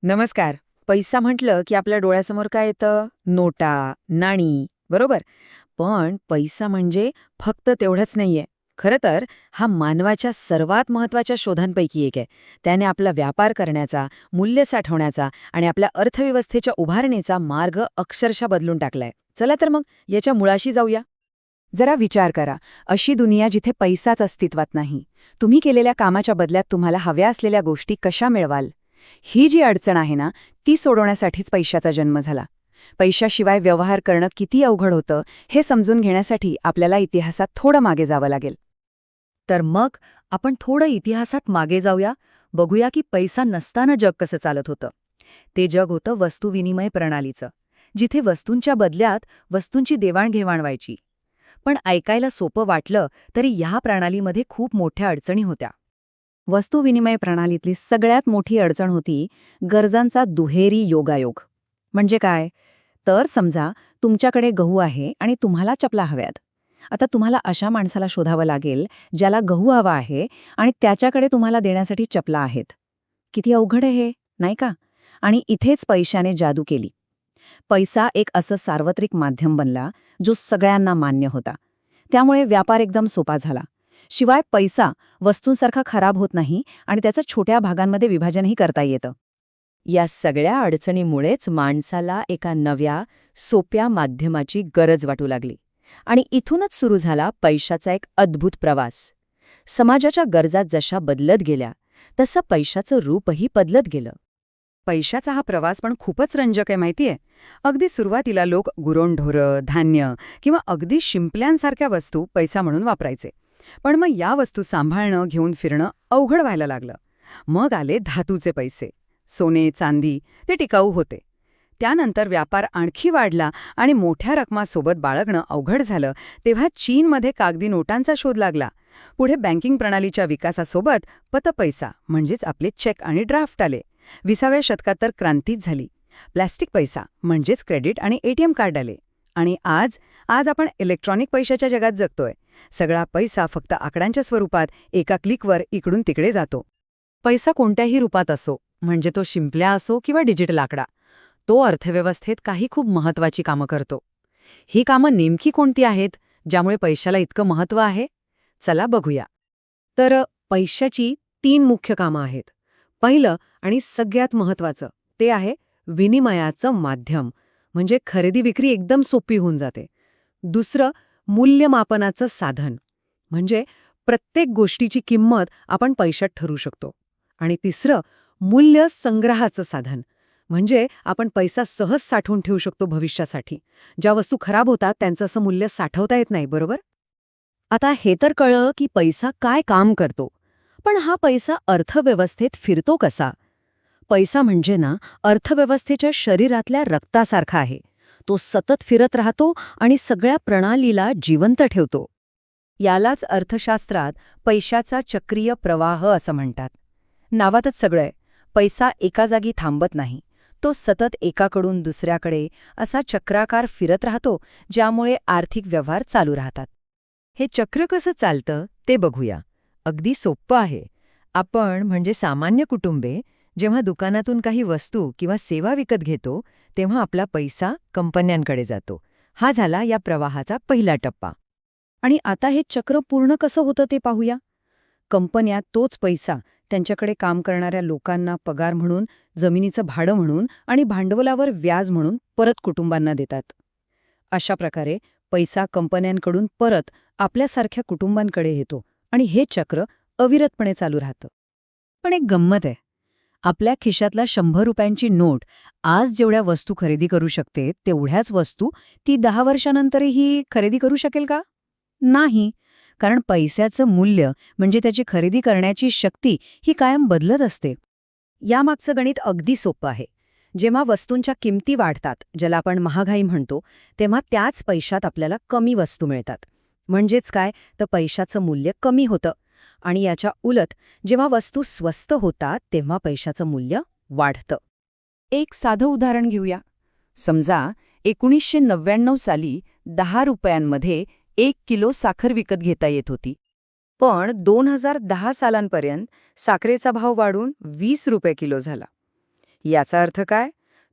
नमस्कार. पैसा म्हटलं की आपल्या डोळ्यासमोर काय येतं? नोटा, नाणी, बरोबर? पण पैसा म्हणजे फक्त तेवढंच नाहीये. खरं तर हा मानवाच्या सर्वात महत्त्वाच्या शोधांपैकी एक आहे. त्याने आपला व्यापार करण्याचा, मूल्य साठवण्याचा आणि आपल्या अर्थव्यवस्थेच्या उभारणीचा मार्ग अक्षरशः बदलून टाकलाय. चला तर मग याच्या मुळाशी जाऊया. जरा विचार करा, अशी दुनिया जिथे पैसाच अस्तित्वात नाही. तुम्ही केलेल्या कामाच्या बदल्यात तुम्हाला हव्या असलेल्या गोष्टी कशा मिळवाल? ही जी अडचण आहे ना, ती सोडवण्यासाठीच पैशाचा जन्म झाला. पैशाशिवाय व्यवहार करणं किती अवघड होतं, हे समजून घेण्यासाठी आपल्याला इतिहासात थोडं मागे जावं लागेल. तर मग आपण थोडं इतिहासात मागे जाऊया, बघूया की पैसा नसताना जग कसं चालत होतं. ते जग होतं वस्तुविनिमय प्रणालीचं, जिथे वस्तूंच्या बदल्यात वस्तूंची देवाणघेवाण व्हायची. पण ऐकायला सोपं वाटलं तरी ह्या प्रणालीमध्ये खूप मोठ्या अडचणी होत्या. वस्तुविनिमय प्रणालीतली सगळ्यात मोठी अडचण होती गरजांचा दुहेरी योगायोग. म्हणजे काय? तर समजा तुमच्याकडे गहू आहे आणि तुम्हाला चपला हव्यात. आता तुम्हाला अशा माणसाला शोधावं लागेल ज्याला गहू हवा आहे आणि त्याच्याकडे तुम्हाला देण्यासाठी चपला आहेत. किती अवघड आहे हे, नाही का? आणि इथेच पैशाने जादू केली. पैसा एक असं सार्वत्रिक माध्यम बनला जो सगळ्यांना मान्य होता. त्यामुळे व्यापार एकदम सोपा झाला. शिवाय पैसा वस्तूंसारखा खराब होत नाही आणि त्याचं छोट्या भागांमध्ये विभाजनही करता येतं. या सगळ्या अडचणीमुळेच माणसाला एका नव्या, सोप्या माध्यमाची गरज वाटू लागली. आणि इथूनच सुरू झाला पैशाचा एक अद्भुत प्रवास. समाजाच्या गरजा जशा बदलत गेल्या तसं पैशाचं रूपही बदलत गेलं. पैशाचा हा प्रवास पण खूपच रंजक आहे माहितीये. अगदी सुरुवातीला लोक गुरोंढोरं, धान्य किंवा अगदी शिंपल्यांसारख्या वस्तू पैसा म्हणून वापरायचे. पण मग या वस्तू सांभाळणं, घेऊन फिरणं अवघड व्हायला लागलं. मग आले धातूचे पैसे. सोने, चांदी ते टिकाऊ होते. त्यानंतर व्यापार आणखी वाढला आणि मोठ्या रकमासोबत बाळगणं अवघड झालं, तेव्हा चीनमध्ये कागदी नोटांचा शोध लागला. पुढे बँकिंग प्रणालीच्या विकासासोबत पतपैसा म्हणजेच आपले चेक आणि ड्राफ्ट आले. 20व्या शतकात तर क्रांतीच झाली. प्लॅस्टिक पैसा म्हणजेच क्रेडिट आणि एटीएम कार्ड आले. आणि आज आज आपण इलेक्ट्रॉनिक पैशाच्या जगात जगतोय. सगळा पैसा फक्त आकड्यांच्या स्वरूपात एका क्लिकवर इकडून तिकडे जातो. पैसा कोणत्याही रूपात असो, म्हणजे तो शिंपल्या असो किंवा डिजिटल आकडा, तो अर्थव्यवस्थेत काही खूप महत्त्वाची कामं करतो. ही कामं नेमकी कोणती आहेत, ज्यामुळे पैशाला इतकं महत्त्व आहे? चला बघूया. तर पैशाची 3 मुख्य कामं आहेत. पहिलं आणि सगळ्यात महत्त्वाचं ते आहे विनिमयाचं माध्यम, म्हणजे खरेदी विक्री एकदम सोपी होऊन जाते. दुसरं मूल्यमापनाचं साधन, म्हणजे प्रत्येक गोष्टीची किंमत आपण पैशात ठरवू शकतो. आणि तिसरं मूल्य संग्रहाचं साधन, म्हणजे आपण पैसा सहज साठवून ठेवू शकतो भविष्यासाठी. ज्या वस्तू खराब होतात त्यांचं असं मूल्य साठवता येत नाही, बरोबर? आता हे तर कळलं की पैसा काय काम करतो, पण हा पैसा अर्थव्यवस्थेत फिरतो कसा? पैसा म्हणजे ना अर्थव्यवस्थेच्या शरीरातल्या रक्तासारखा आहे. तो सतत फिरत राहतो आणि सगळ्या प्रणालीला जिवंत ठेवतो. यालाच अर्थशास्त्रात पैशाचा चक्रीय प्रवाह असं म्हणतात. नावातच सगळंय. पैसा एका जागी थांबत नाही. तो सतत एकाकडून दुसऱ्याकडे असा चक्राकार फिरत राहतो, ज्यामुळे आर्थिक व्यवहार चालू राहतात. हे चक्र कसं चालतं ते बघूया. अगदी सोपं आहे. आपण म्हणजे सामान्य कुटुंबे जेव्हा दुकानातून काही वस्तू किंवा सेवा विकत घेतो तेव्हा आपला पैसा कंपन्यांकडे जातो. हा झाला या प्रवाहाचा पहिला टप्पा. आणि आता हे चक्र पूर्ण कसं होतं ते पाहूया. कंपन्या तोच पैसा त्यांच्याकडे काम करणाऱ्या लोकांना पगार म्हणून, जमिनीचं भाडं म्हणून आणि भांडवलावर व्याज म्हणून परत कुटुंबांना देतात. अशा प्रकारे पैसा कंपन्यांकडून परत आपल्यासारख्या कुटुंबांकडे येतो आणि हे चक्र अविरतपणे चालू राहतं. पण एक गंमत आहे. आपल्या खिशातला 100 रुपयांची नोट आज जेवढ्या वस्तू खरेदी करू शकते तेवढ्याच वस्तू ती 10 वर्षानंतरही खरेदी करू शकेल का? नाही. कारण पैशाचं मूल्य म्हणजे त्याची खरेदी करण्याची शक्ती ही कायम बदलत असते. यामागचं गणित अगदी सोपं आहे. जेव्हा वस्तूंच्या किमती वाढतात, ज्याला आपण महागाई म्हणतो, तेव्हा त्याच पैशात आपल्याला कमी वस्तू मिळतात. म्हणजेच काय, तर पैशाचं मूल्य कमी होतं. आणि याच्या उलट जेव्हा वस्तू स्वस्त होतात तेव्हा पैशाचं मूल्य वाढतं. एक साधं उदाहरण घेऊया. समजा 1999 साली 10 रुपयांमध्ये 1 किलो साखर विकत घेता येत होती. पण 2010 सालांपर्यंत साखरेचा भाव वाढून 20 रुपये किलो झाला. याचा अर्थ काय?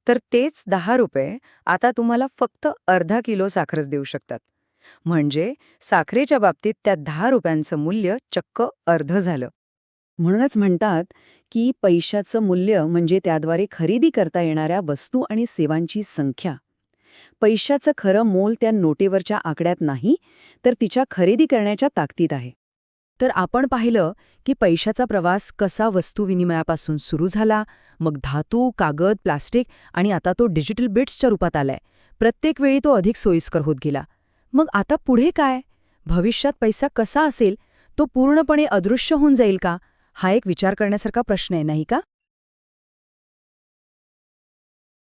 तर तेच 10 रुपये आता तुम्हाला फक्त अर्धा किलो साखरच देऊ शकतात. म्हणजे साखरेच्या बाबतीत त्या 10 रुपयांचं मूल्य चक्क अर्धं झालं. म्हणूनच म्हणतात की पैशाचं मूल्य म्हणजे त्याद्वारे खरेदी करता येणाऱ्या वस्तू आणि सेवांची संख्या. पैशाचं खरं मोल त्या नोटेवरच्या आकड्यात नाही, तर तिच्या खरेदी करण्याच्या ताकदीत आहे. तर आपण पाहिलं की पैशाचा प्रवास कसा वस्तू विनिमयापासून सुरू झाला, मग धातू, कागद, प्लास्टिक आणि आता तो डिजिटल बिट्सच्या रूपात आलाय. प्रत्येक वेळी तो अधिक सोयीस्कर होत गेला. मग आता पुढे काय? भविष्यात पैसा कसा असेल? तो पूर्णपणे अदृश्य होऊन जाईल का? हा एक विचार करण्यासारखा प्रश्न आहे, नाही का?